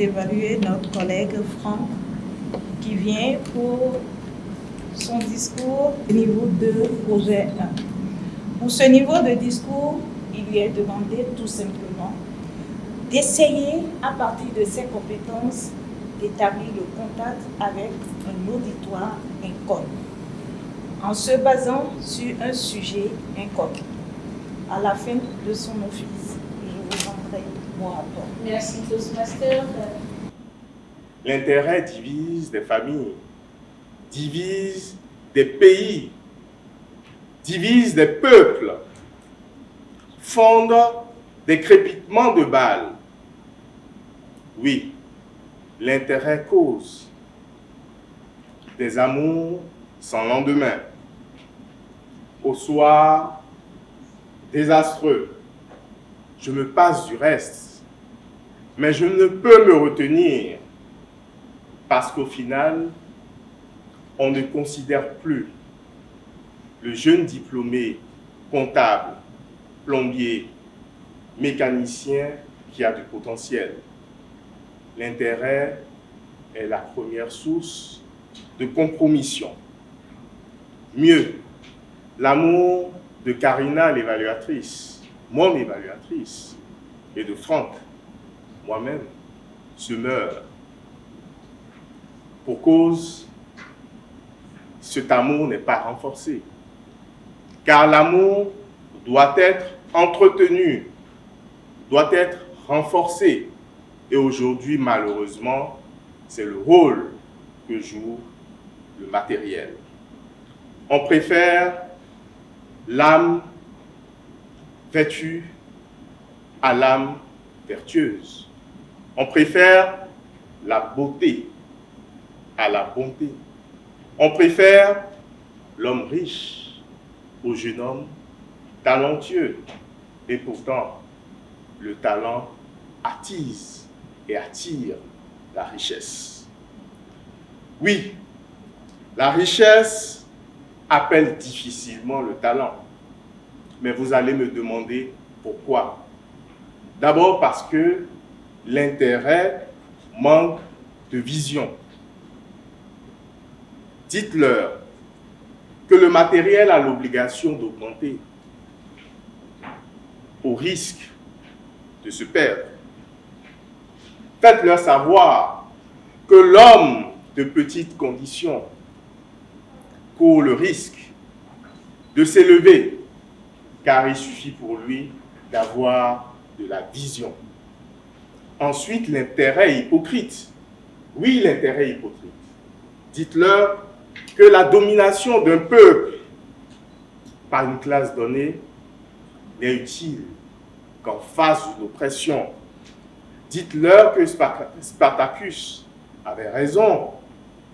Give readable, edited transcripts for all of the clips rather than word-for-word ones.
d'évaluer notre collègue Franck qui vient pour son discours niveau 2, projet 1. Pour ce niveau de discours, il lui est demandé tout simplement d'essayer, à partir de ses compétences, d'établir le contact avec un auditoire inconnu, en se basant sur un sujet inconnu. À la fin de son office, je vous rendrai mon rapport. Merci, Toastmaster. L'intérêt divise des familles, divise des pays, divise des peuples, fonde des crépitements de balles. Oui, l'intérêt cause des amours sans lendemain, au soir désastreux. Je me passe du reste, mais je ne peux me retenir parce qu'au final, on ne considère plus le jeune diplômé, comptable, plombier, mécanicien qui a du potentiel. L'intérêt est la première source de compromission. Mieux, l'amour de Karina, l'évaluatrice, mon évaluatrice, et de Franck, moi-même, se meurt. Pour cause, cet amour n'est pas renforcé. Car l'amour doit être entretenu, doit être renforcé. Et aujourd'hui, malheureusement, c'est le rôle que joue le matériel. On préfère l'âme vêtue à l'âme vertueuse. On préfère la beauté à la bonté. On préfère l'homme riche au jeune homme talentueux. Et pourtant, le talent attise et attire la richesse. Oui, la richesse appelle difficilement le talent. Mais vous allez me demander pourquoi. D'abord parce que l'intérêt manque de vision. Dites-leur que le matériel a l'obligation d'augmenter au risque de se perdre. Faites-leur savoir que l'homme de petite condition court le risque de s'élever, car il suffit pour lui d'avoir de la vision. Ensuite, l'intérêt hypocrite. Oui, l'intérêt hypocrite. Dites-leur que la domination d'un peuple par une classe donnée n'est utile qu'en face d'une oppression. Dites-leur que Spartacus avait raison.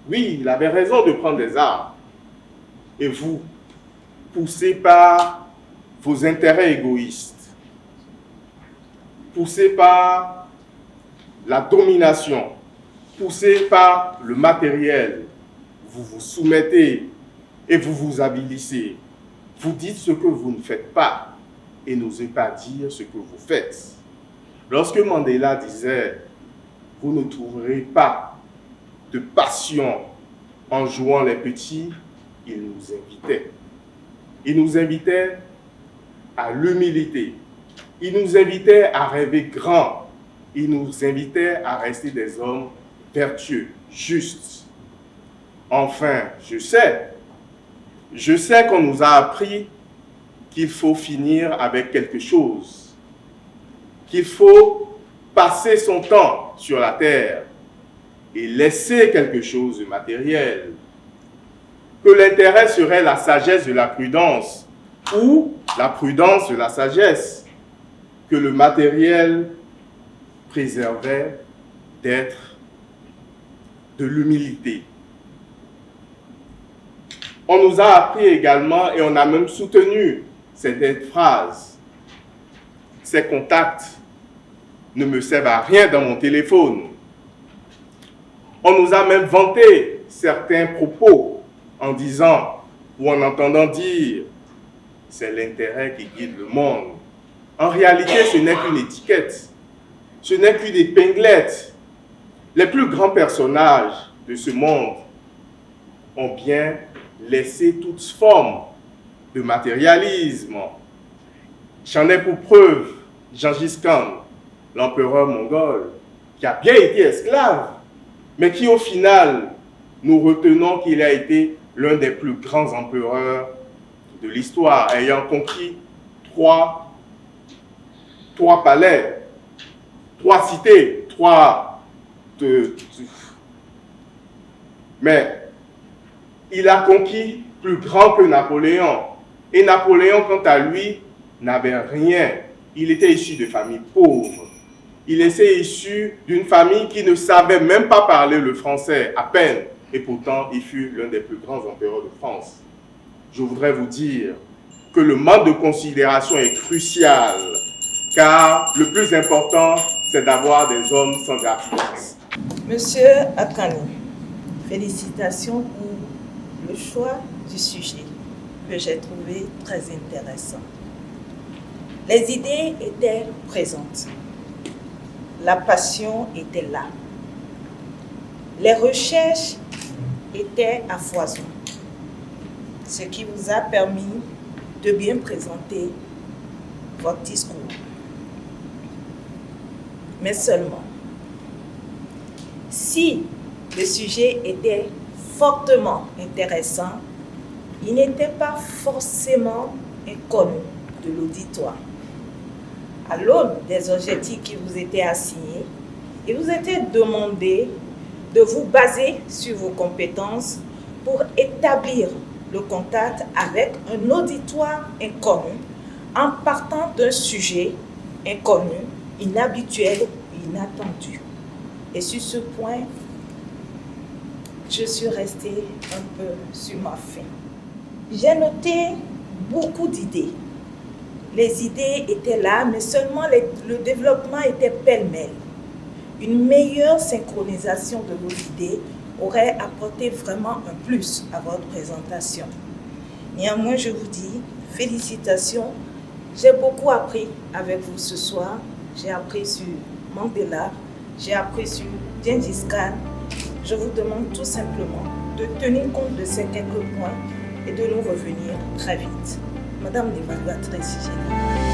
Oui, il avait raison de prendre des armes. Et vous, poussés par vos intérêts égoïstes, poussés par la domination, poussés par le matériel, vous vous soumettez et vous vous avilissez. Vous dites ce que vous ne faites pas et n'osez pas dire ce que vous faites. Lorsque Mandela disait « Vous ne trouverez pas de passion en jouant les petits », il nous invitait. Il nous invitait à l'humilité. Il nous invitait à rêver grand. Il nous invitait à rester des hommes vertueux, justes. Enfin, je sais qu'on nous a appris qu'il faut finir avec quelque chose, qu'il faut passer son temps sur la terre et laisser quelque chose de matériel, que l'intérêt serait la sagesse de la prudence ou la prudence de la sagesse, que le matériel préservait d'être de l'humilité. On nous a appris également et on a même soutenu cette phrase. Ces contacts ne me servent à rien dans mon téléphone. On nous a même vanté certains propos en disant ou en entendant dire « c'est l'intérêt qui guide le monde ». En réalité, ce n'est qu'une étiquette, ce n'est qu'une épinglette Les plus grands personnages de ce monde ont bien laissé toute forme de matérialisme. J'en ai pour preuve Gengis Khan, l'empereur mongol, qui a bien été esclave, mais qui au final, nous retenons qu'il a été l'un des plus grands empereurs de l'histoire, ayant conquis trois palais, 3 cités, mais il a conquis plus grand que Napoléon. Et Napoléon, quant à lui, n'avait rien. Il était issu de famille pauvre. Il était issu d'une famille qui ne savait même pas parler le français, à peine. Et pourtant, il fut l'un des plus grands empereurs de France. Je voudrais vous dire que le manque de considération est crucial, car le plus important, c'est d'avoir des hommes sans artifice. Monsieur Akani, félicitations pour le choix du sujet que j'ai trouvé très intéressant. Les idées étaient présentes. La passion était là. Les recherches étaient à foison, ce qui vous a permis de bien présenter votre discours. Mais seulement, si le sujet était fortement intéressant, il n'était pas forcément inconnu de l'auditoire. À l'aune des objectifs qui vous étaient assignés, il vous était demandé de vous baser sur vos compétences pour établir le contact avec un auditoire inconnu en partant d'un sujet inconnu, inhabituel, inattendu. Et sur ce point, je suis restée un peu sur ma faim. J'ai noté beaucoup d'idées. Les idées étaient là, mais seulement le développement était pêle-mêle. Une meilleure synchronisation de vos idées aurait apporté vraiment un plus à votre présentation. Néanmoins, je vous dis félicitations. J'ai beaucoup appris avec vous ce soir. J'ai appris sur Mandela, j'ai appris sur Gengis Khan. Je vous demande tout simplement de tenir compte de ces quelques points et de nous revenir très vite. Madame l'évaluatrice générale.